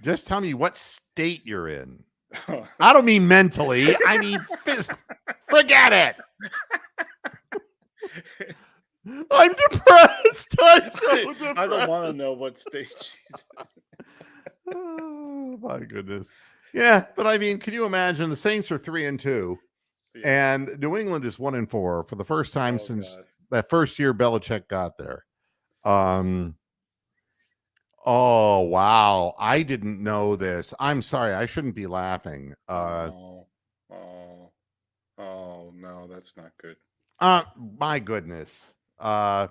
Just tell me what state you're in. I don't mean mentally. I mean, forget it. I'm depressed. I'm so depressed. I don't want to know what state she's in. Oh my goodness. Yeah, but I mean, can you imagine the Saints are 3-2, and New England is 1-4 for the first time since God. that first year Belichick got there. Oh wow, I didn't know this. I'm sorry, I shouldn't be laughing. Oh no, that's not good. My goodness. Well,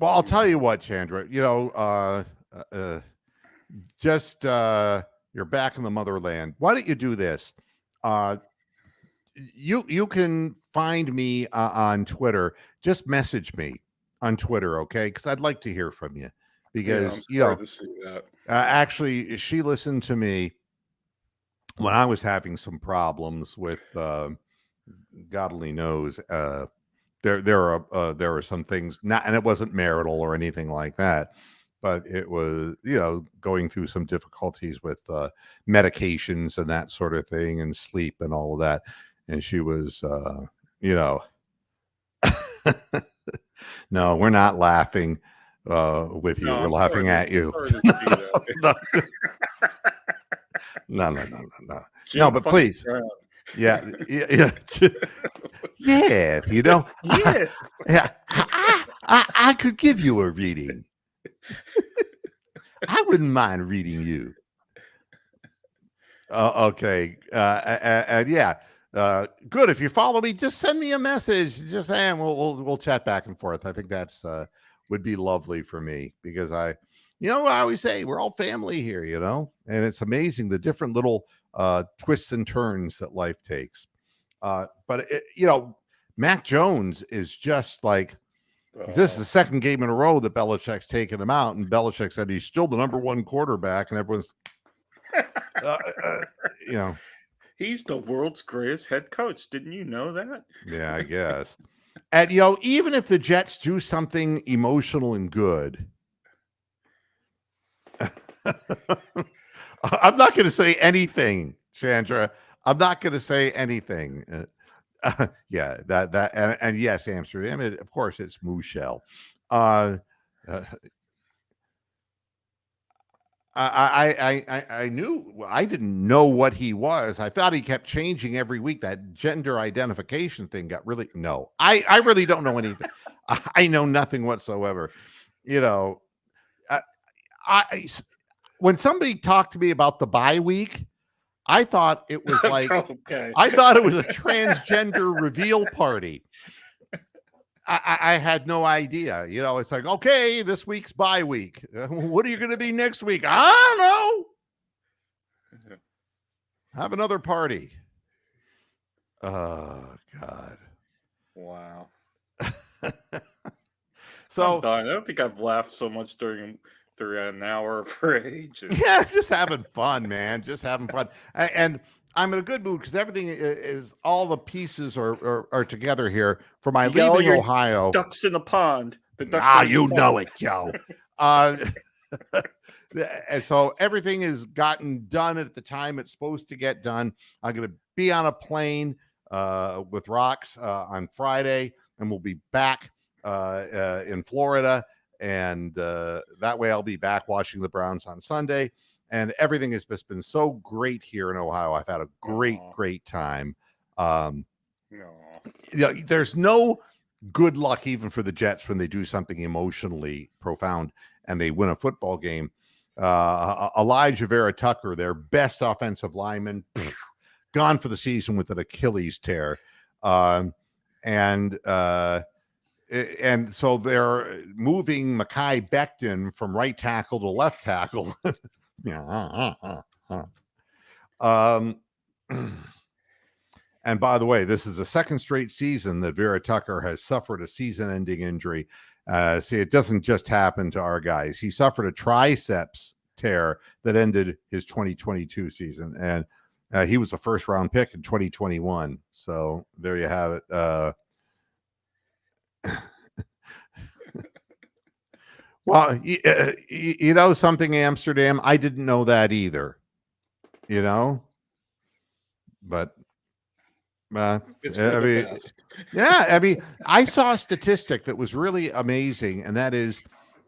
I'll tell you what, Chandra. You know, just you're back in the motherland. Why don't you do this? You can find me on Twitter. Just message me on Twitter, okay? Because I'd like to hear from you. Because I'm sorry to see that. actually, she listened to me when I was having some problems with God only knows. There are some things not, and it wasn't marital or anything like that, but it was, you know, going through some difficulties with medications and that sort of thing, and sleep and all of that. And she was, you know, no, we're not laughing with you. No, We're I'm laughing sorry at to- you. sorry to see that. No, Jim no, but fucking please. Brown. Yeah. Yeah, you know. Yes. Yeah, I could give you a reading. I wouldn't mind reading you. Okay. And yeah. Good. If you follow me, just send me a message. Just saying, we'll chat back and forth. I think that's would be lovely for me, because I always say we're all family here, you know, and it's amazing the different little twists and turns that life takes. But Mac Jones is just like, this is the second game in a row that Belichick's taken him out, and Belichick said he's still the number one quarterback, and everyone's, He's the world's greatest head coach. Didn't you know that? yeah, I guess. And even if the Jets do something emotional and good, I'm not going to say anything, Chandra. I'm not going to say anything. Yeah, that and yes, Amsterdam. Of course, it's Mouchel. I didn't know what he was. I thought he kept changing every week. That gender identification thing got really I really don't know anything. I know nothing whatsoever. When somebody talked to me about the bye week, I thought it was like Okay. I thought it was a transgender reveal party. I had no idea. It's like, okay, this week's bye week. What are you going to be next week? I don't know. Have another party. Oh, God. Wow. So I'm done. I don't think I've laughed so much during an hour for ages. yeah, just having fun, man. Just having fun. And I'm in a good mood because everything is, all the pieces are together here for my You got all leaving your Ohio. Ducks in a pond. The ducks in the You pond. know it, Joe. And so everything is gotten done at the time it's supposed to get done. I'm going to be on a plane with Rocks on Friday, and we'll be back in Florida. And that way I'll be back watching the Browns on Sunday. And everything has just been so great here in Ohio. I've had a great time. There's no good luck even for the Jets when they do something emotionally profound and they win a football game. Elijah Vera Tucker, their best offensive lineman, gone for the season with an Achilles tear. And so they're moving Mekhi Becton from right tackle to left tackle. And by the way, this is the second straight season that Vera Tucker has suffered a season-ending injury. See, it doesn't just happen to our guys. He suffered a triceps tear that ended his 2022 season, and he was a first-round pick in 2021. So there you have it. Well, you know something, Amsterdam? I didn't know that either. But It's for the best. I mean, I saw a statistic that was really amazing, and that is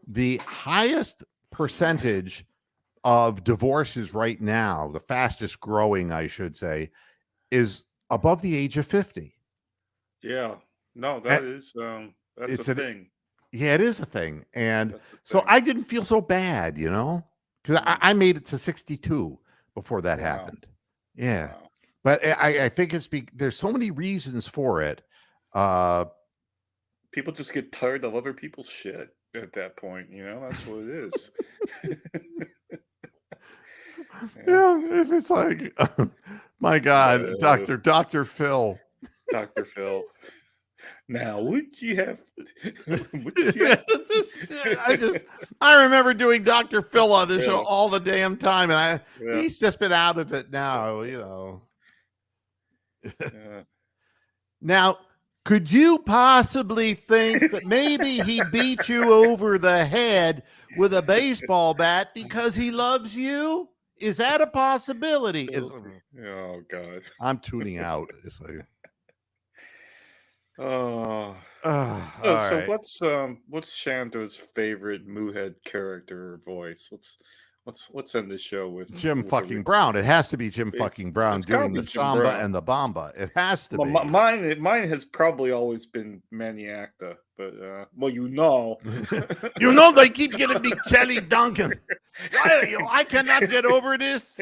the highest percentage of divorces right now, the fastest growing, I should say, is above the age of 50. Yeah. No, that's a thing. Yeah, it is a thing. And so I didn't feel so bad, because I made it to 62 before that happened. Yeah. Wow. But I think there's so many reasons for it. People just get tired of other people's shit at that point. That's what it is. If it's like, my God, Dr. Phil. Dr. Phil. Now, would you have? I remember doing Dr. Phil on this show all the damn time, and he's just been out of it now, Now, could you possibly think that maybe he beat you over the head with a baseball bat because he loves you? Is that a possibility? Oh God, I'm tuning out. It's like, so right. What's Shando's favorite Moohead character voice? Let's end the show with Jim fucking Brown. It has to be Jim fucking Brown doing the samba and the bamba. It has to be. Mine has probably always been Manny Acta, but they keep getting me Charlie Duncan. I cannot get over this.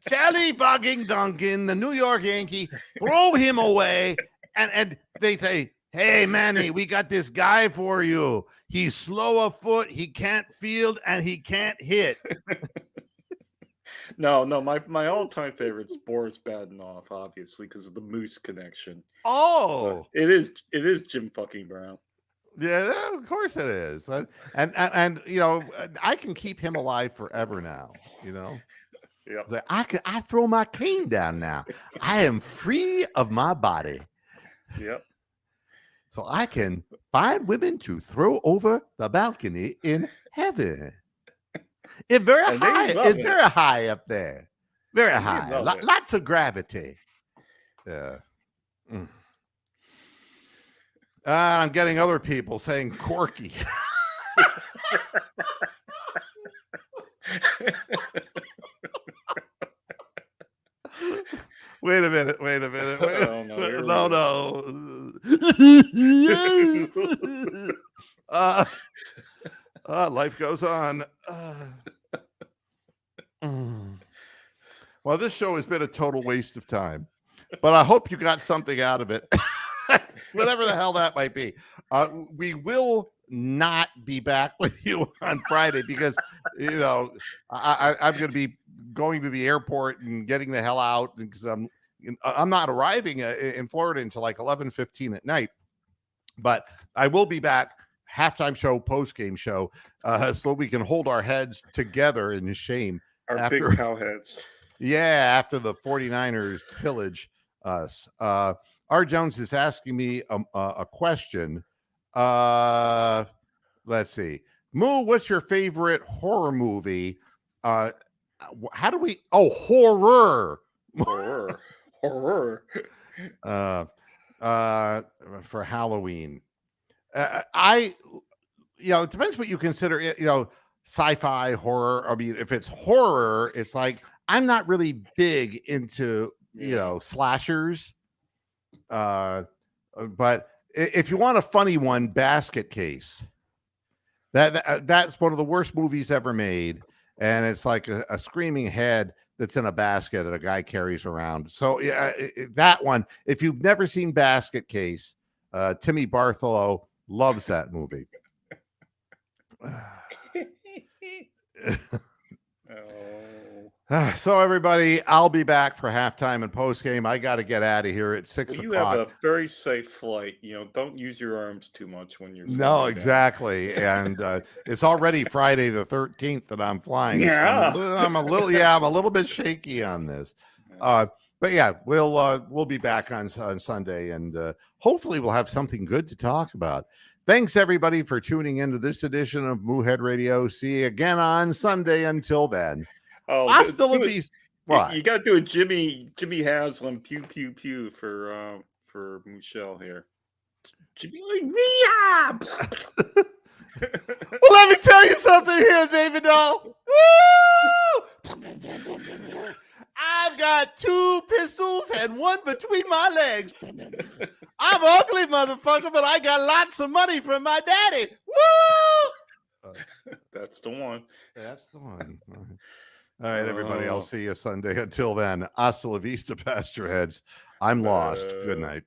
Charlie fucking Duncan, the New York Yankee, throw him away, and they say, "Hey Manny, we got this guy for you. He's slow of foot, he can't field, and he can't hit." No, my all-time favorite's Boris Badenoff, obviously, because of the Moose connection. Oh, it is Jim fucking Brown. Yeah, of course it is, and I can keep him alive forever now. Yeah, I throw my cane down now. I am free of my body. Yep. So I can find women to throw over the balcony in heaven. It's very high. It's very high up there. Very high. Lots of gravity. Yeah. I'm getting other people saying Corky. Wait a minute. No. Life goes on. Well, this show has been a total waste of time, but I hope you got something out of it. Whatever the hell that might be. We will not be back with you on Friday because, I'm going to be going to the airport and getting the hell out because I'm not arriving in Florida until like 11:15 at night. But I will be back, halftime show, post-game show, so we can hold our heads together in shame. Our big cow heads. Yeah, after the 49ers pillage us. R. Jones is asking me a question. Let's see. Moo, what's your favorite horror movie? how do we? Oh, horror. Horror. For Halloween. It depends what you consider it, sci-fi horror. I mean, if it's horror, it's like I'm not really big into, slashers. But if you want a funny one, Basket Case. That's one of the worst movies ever made, and it's like a screaming head that's in a basket that a guy carries around. So that one, if you've never seen Basket Case, Timmy Bartholow loves that movie. So everybody, I'll be back for halftime and postgame. I got to get out of here at 6 You o'clock. have a very safe flight. Don't use your arms too much when you're. No, exactly. And it's already Friday the 13th that I'm flying. Yeah. So I'm a little bit shaky on this. But yeah, we'll be back on Sunday, and hopefully we'll have something good to talk about. Thanks everybody for tuning into this edition of Moohead Radio. See you again on Sunday. Until then, hasta la vista. What? You got to do a Jimmy Haslam pew pew pew for Michelle here. Jimmy, well, let me tell you something here, David Dahl. I've got 2 pistols and 1 between my legs. I'm ugly, motherfucker, but I got lots of money from my daddy. Woo! That's the one. That's the one. All right, everybody. I'll see you Sunday. Until then, hasta la vista, Pastor Heads. I'm lost. Good night.